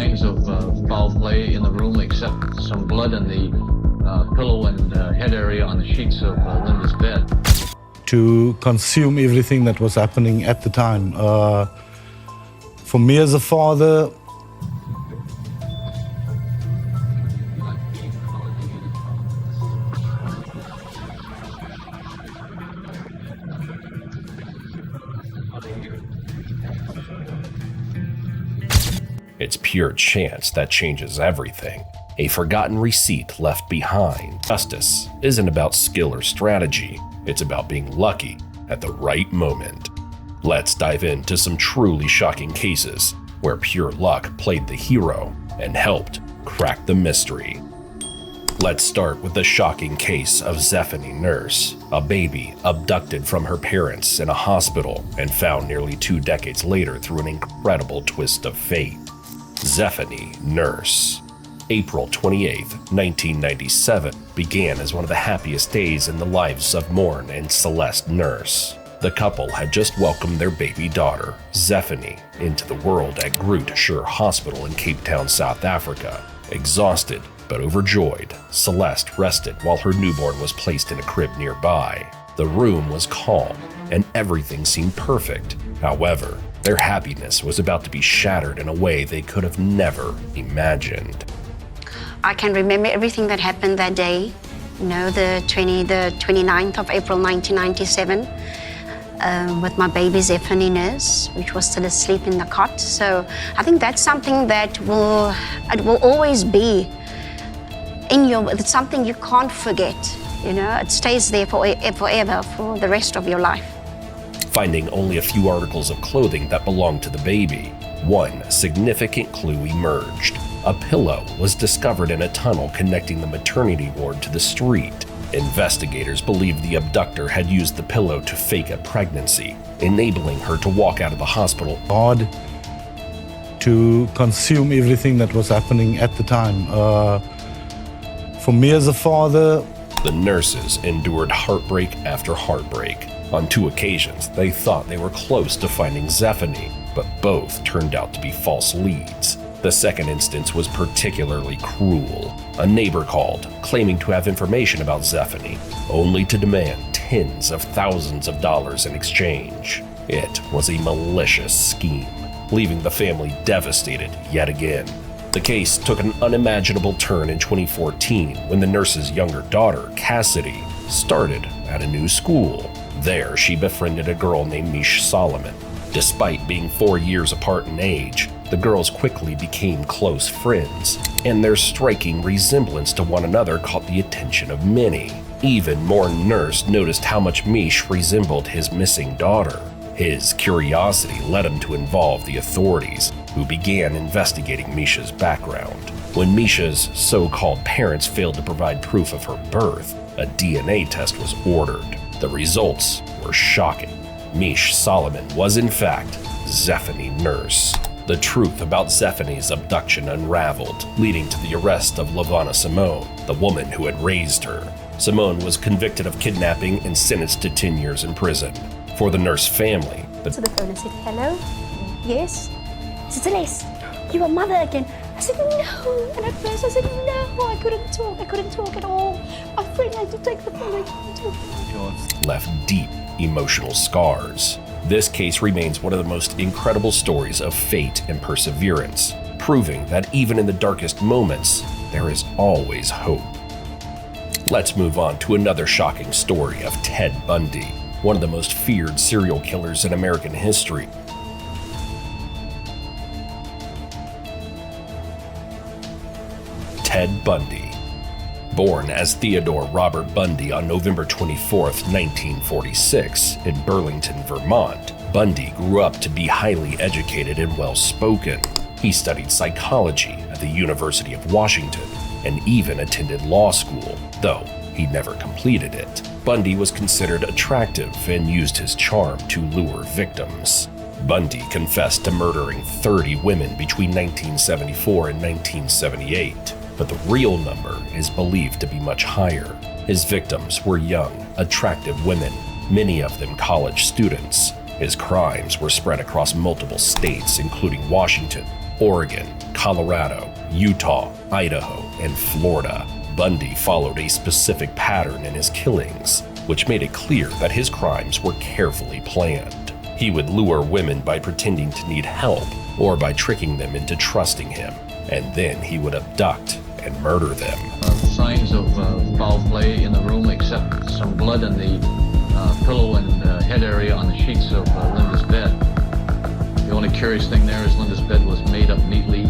signs of foul play in the room except some blood in the pillow and head area on the sheets of Linda's bed. To consume everything that was happening at the time. For me as a father, it's pure chance that changes everything. A forgotten receipt left behind. Justice isn't about skill or strategy. It's about being lucky at the right moment. Let's dive into some truly shocking cases where pure luck played the hero and helped crack the mystery. Let's start with the shocking case of Zephany Nurse, a baby abducted from her parents in a hospital and found nearly 2 decades later through an incredible twist of fate. Zephany Nurse. April 28, 1997 began as one of the happiest days in the lives of Morn and Celeste Nurse. The couple had just welcomed their baby daughter, Zephany, into the world at Groote Schuur Hospital in Cape Town, South Africa. Exhausted but overjoyed, Celeste rested while her newborn was placed in a crib nearby. The room was calm and everything seemed perfect. However, their happiness was about to be shattered in a way they could have never imagined. I can remember everything that happened that day, the 29th of April 1997, with my baby Zephany Nurse, which was still asleep in the cot. So I think that's something that will always be in it's something you can't forget, it stays there forever for the rest of your life. Finding only a few articles of clothing that belonged to the baby, one significant clue emerged. A pillow was discovered in a tunnel connecting the maternity ward to the street. Investigators believe the abductor had used the pillow to fake a pregnancy, enabling her to walk out of the hospital. Hard to consume everything that was happening at the time. For me as a father, the nurses endured heartbreak after heartbreak. On 2 occasions, they thought they were close to finding Zephany, but both turned out to be false leads. The second instance was particularly cruel. A neighbor called, claiming to have information about Zephany, only to demand tens of thousands of dollars in exchange. It was a malicious scheme, leaving the family devastated yet again. The case took an unimaginable turn in 2014 when the nurse's younger daughter, Cassidy, started at a new school. There, she befriended a girl named Mish Solomon. Despite being 4 years apart in age, the girls quickly became close friends, and their striking resemblance to one another caught the attention of many. Even Morn Nurse noticed how much Mish resembled his missing daughter. His curiosity led him to involve the authorities, who began investigating Misha's background. When Misha's so-called parents failed to provide proof of her birth, a DNA test was ordered. The results were shocking. Mish Solomon was in fact Zephany Nurse. The truth about Zephany's abduction unraveled, leading to the arrest of Lavana Simone, the woman who had raised her. Simone was convicted of kidnapping and sentenced to 10 years in prison. For the Nurse family, So the phone, I said, hello? Yes? She said, Celeste, you are mother again. I said, no. And at first I said, no, I couldn't talk at all. My friend had to take the phone, I couldn't talk. Left deep emotional scars. This case remains one of the most incredible stories of fate and perseverance, proving that even in the darkest moments, there is always hope. Let's move on to another shocking story of Ted Bundy, one of the most feared serial killers in American history. Ted Bundy. Born as Theodore Robert Bundy on November 24, 1946, in Burlington, Vermont, Bundy grew up to be highly educated and well-spoken. He studied psychology at the University of Washington and even attended law school, though he never completed it. Bundy was considered attractive and used his charm to lure victims. Bundy confessed to murdering 30 women between 1974 and 1978. But the real number is believed to be much higher. His victims were young, attractive women, many of them college students. His crimes were spread across multiple states, including Washington, Oregon, Colorado, Utah, Idaho, and Florida. Bundy followed a specific pattern in his killings, which made it clear that his crimes were carefully planned. He would lure women by pretending to need help or by tricking them into trusting him, and then he would abduct and murder them. Signs of foul play in the room, except some blood in the pillow and head area on the sheets of Linda's bed. The only curious thing there is Linda's bed was made up neatly.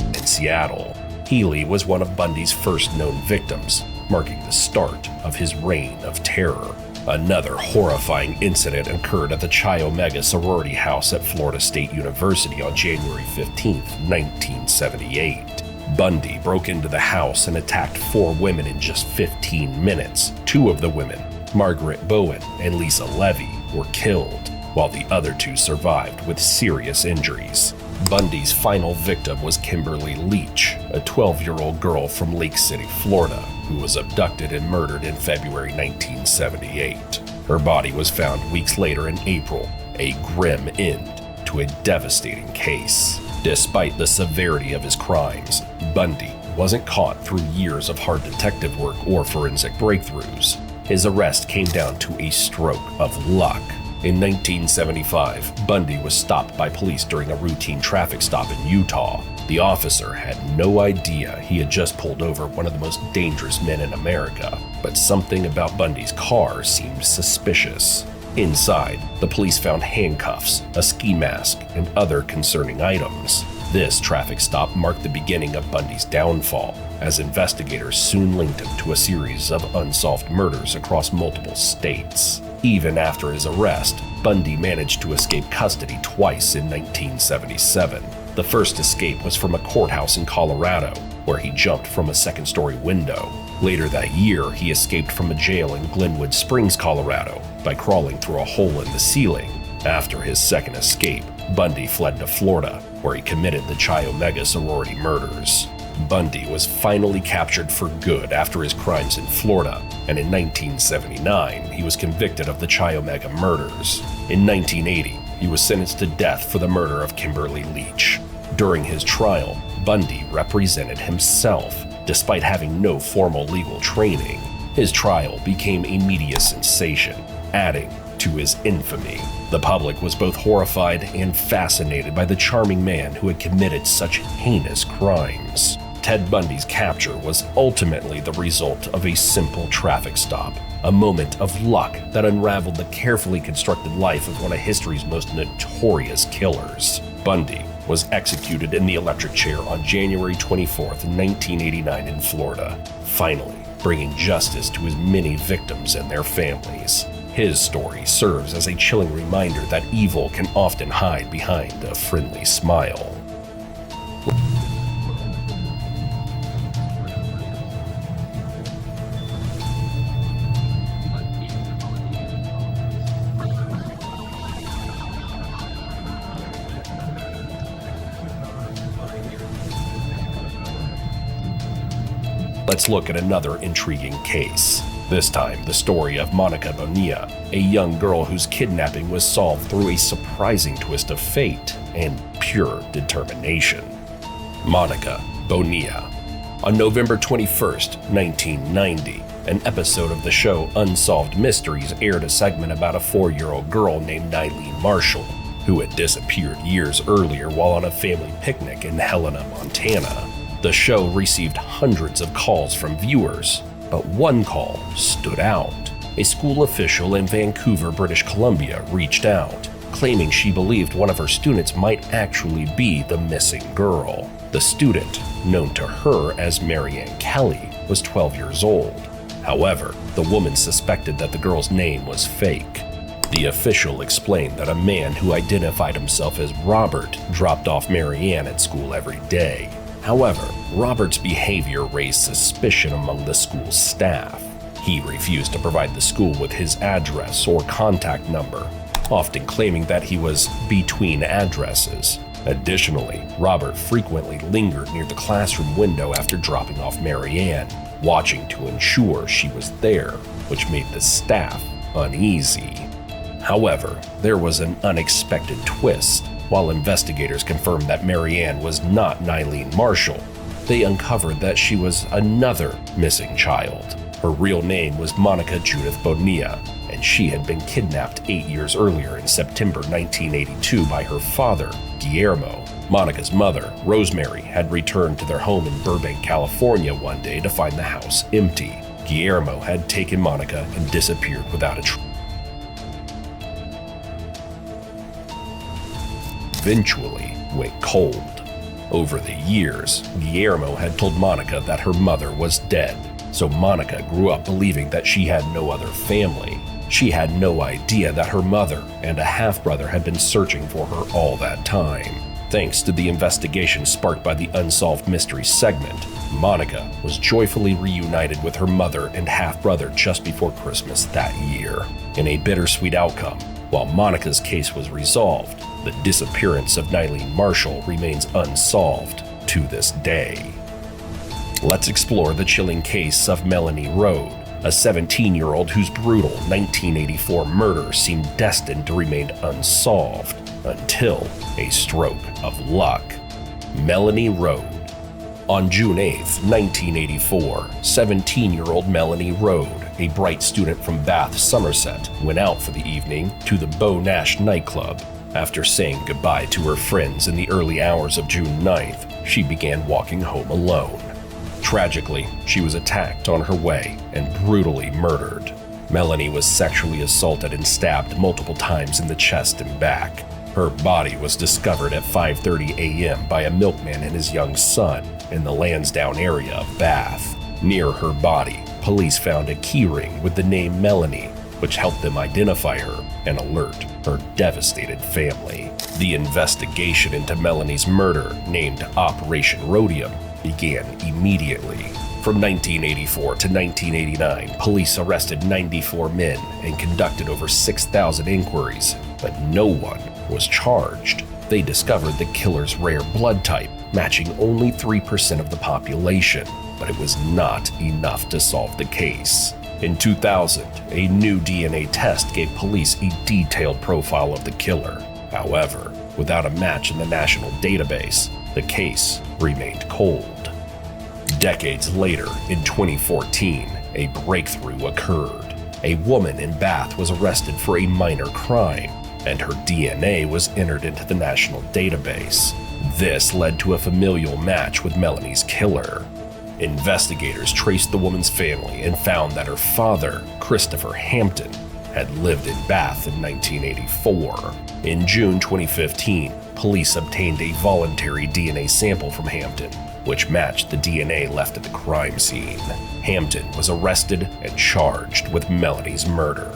In Seattle, Healy was one of Bundy's first known victims, marking the start of his reign of terror. Another horrifying incident occurred at the Chi Omega sorority house at Florida State University on January 15, 1978. Bundy broke into the house and attacked 4 women in just 15 minutes. 2 of the women, Margaret Bowen and Lisa Levy, were killed, while the other 2 survived with serious injuries. Bundy's final victim was Kimberly Leach, a 12-year-old girl from Lake City, Florida, who was abducted and murdered in February 1978. Her body was found weeks later in April, a grim end to a devastating case. Despite the severity of his crimes, Bundy wasn't caught through years of hard detective work or forensic breakthroughs. His arrest came down to a stroke of luck. In 1975, Bundy was stopped by police during a routine traffic stop in Utah. The officer had no idea he had just pulled over one of the most dangerous men in America, but something about Bundy's car seemed suspicious. Inside, the police found handcuffs, a ski mask, and other concerning items. This traffic stop marked the beginning of Bundy's downfall, as investigators soon linked him to a series of unsolved murders across multiple states. Even after his arrest, Bundy managed to escape custody twice in 1977. The first escape was from a courthouse in Colorado, where he jumped from a second-story window. Later that year, he escaped from a jail in Glenwood Springs, Colorado, by crawling through a hole in the ceiling. After his second escape, Bundy fled to Florida, where he committed the Chi Omega sorority murders. Bundy was finally captured for good after his crimes in Florida, and in 1979, he was convicted of the Chi Omega murders. In 1980, he was sentenced to death for the murder of Kimberly Leach. During his trial, Bundy represented himself, despite having no formal legal training. His trial became a media sensation, adding to his infamy. The public was both horrified and fascinated by the charming man who had committed such heinous crimes. Ted Bundy's capture was ultimately the result of a simple traffic stop, a moment of luck that unraveled the carefully constructed life of one of history's most notorious killers. Bundy was executed in the electric chair on January 24, 1989 in Florida, finally bringing justice to his many victims and their families. His story serves as a chilling reminder that evil can often hide behind a friendly smile. Let's look at another intriguing case. This time, the story of Monica Bonilla, a young girl whose kidnapping was solved through a surprising twist of fate and pure determination. Monica Bonilla. On November 21st, 1990, an episode of the show Unsolved Mysteries aired a segment about a 4-year-old girl named Nylene Marshall, who had disappeared years earlier while on a family picnic in Helena, Montana. The show received hundreds of calls from viewers, but one call stood out. A school official in Vancouver, British Columbia reached out, claiming she believed one of her students might actually be the missing girl. The student, known to her as Marianne Kelly, was 12 years old. However, the woman suspected that the girl's name was fake. The official explained that a man who identified himself as Robert dropped off Marianne at school every day. However, Robert's behavior raised suspicion among the school's staff. He refused to provide the school with his address or contact number, often claiming that he was between addresses. Additionally, Robert frequently lingered near the classroom window after dropping off Marianne, watching to ensure she was there, which made the staff uneasy. However, there was an unexpected twist. While investigators confirmed that Marianne was not Nylene Marshall, they uncovered that she was another missing child. Her real name was Monica Judith Bonilla, and she had been kidnapped 8 years earlier in September 1982 by her father, Guillermo. Monica's mother, Rosemary, had returned to their home in Burbank, California one day to find the house empty. Guillermo had taken Monica and disappeared without a trace. Eventually went cold. Over the years, Guillermo had told Monica that her mother was dead, so Monica grew up believing that she had no other family. She had no idea that her mother and a half-brother had been searching for her all that time. Thanks to the investigation sparked by the Unsolved Mysteries segment, Monica was joyfully reunited with her mother and half-brother just before Christmas that year. In a bittersweet outcome, while Monica's case was resolved, the disappearance of Nylene Marshall remains unsolved to this day. Let's explore the chilling case of Melanie Rode, a 17-year-old whose brutal 1984 murder seemed destined to remain unsolved until a stroke of luck. Melanie Rode. On June 8, 1984, 17-year-old Melanie Rode, a bright student from Bath, Somerset, went out for the evening to the Beau Nash nightclub. After saying goodbye to her friends in the early hours of June 9th, she began walking home alone. Tragically, she was attacked on her way and brutally murdered. Melanie was sexually assaulted and stabbed multiple times in the chest and back. Her body was discovered at 5:30 a.m. by a milkman and his young son in the Lansdowne area of Bath. Near her body, police found a keyring with the name Melanie, which helped them identify her and alert her devastated family. The investigation into Melanie's murder, named Operation Rhodium, began immediately. From 1984 to 1989, police arrested 94 men and conducted over 6,000 inquiries, but no one was charged. They discovered the killer's rare blood type, matching only 3% of the population, but it was not enough to solve the case. In 2000, a new DNA test gave police a detailed profile of the killer. However, without a match in the national database, the case remained cold. Decades later, in 2014, a breakthrough occurred. A woman in Bath was arrested for a minor crime, and her DNA was entered into the national database. This led to a familial match with Melanie's killer. Investigators traced the woman's family and found that her father, Christopher Hampton, had lived in Bath in 1984. In June 2015, police obtained a voluntary DNA sample from Hampton, which matched the DNA left at the crime scene. Hampton was arrested and charged with Melanie's murder.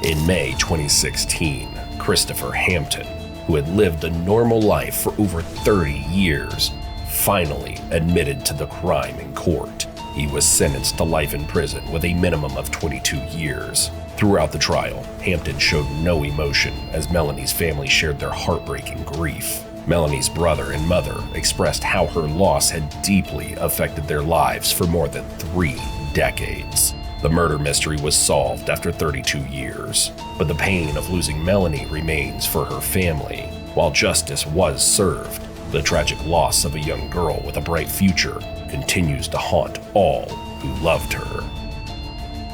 In May 2016, Christopher Hampton, who had lived a normal life for over 30 years, finally admitted to the crime in court. He was sentenced to life in prison with a minimum of 22 years. Throughout the trial, Hampton showed no emotion as Melanie's family shared their heartbreaking grief. Melanie's brother and mother expressed how her loss had deeply affected their lives for more than 3 decades. The murder mystery was solved after 32 years, but the pain of losing Melanie remains for her family. While justice was served, the tragic loss of a young girl with a bright future continues to haunt all who loved her.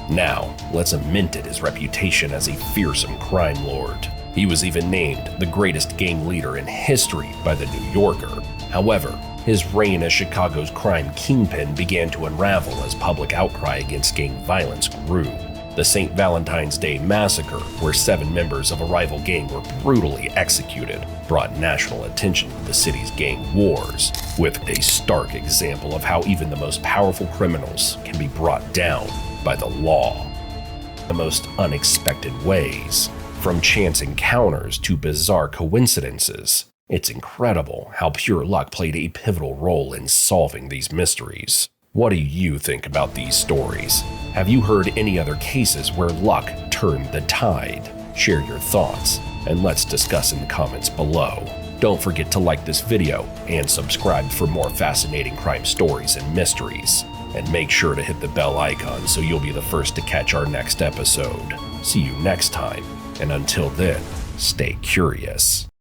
Now, let's cement his reputation as a fearsome crime lord. He was even named the greatest gang leader in history by the New Yorker. However, his reign as Chicago's crime kingpin began to unravel as public outcry against gang violence grew. The St. Valentine's Day Massacre, where 7 members of a rival gang were brutally executed, brought national attention to the city's gang wars, with a stark example of how even the most powerful criminals can be brought down by the law. The most unexpected ways, from chance encounters to bizarre coincidences. It's incredible how pure luck played a pivotal role in solving these mysteries. What do you think about these stories? Have you heard any other cases where luck turned the tide? Share your thoughts, and let's discuss in the comments below. Don't forget to like this video and subscribe for more fascinating crime stories and mysteries. And make sure to hit the bell icon so you'll be the first to catch our next episode. See you next time, and until then, stay curious.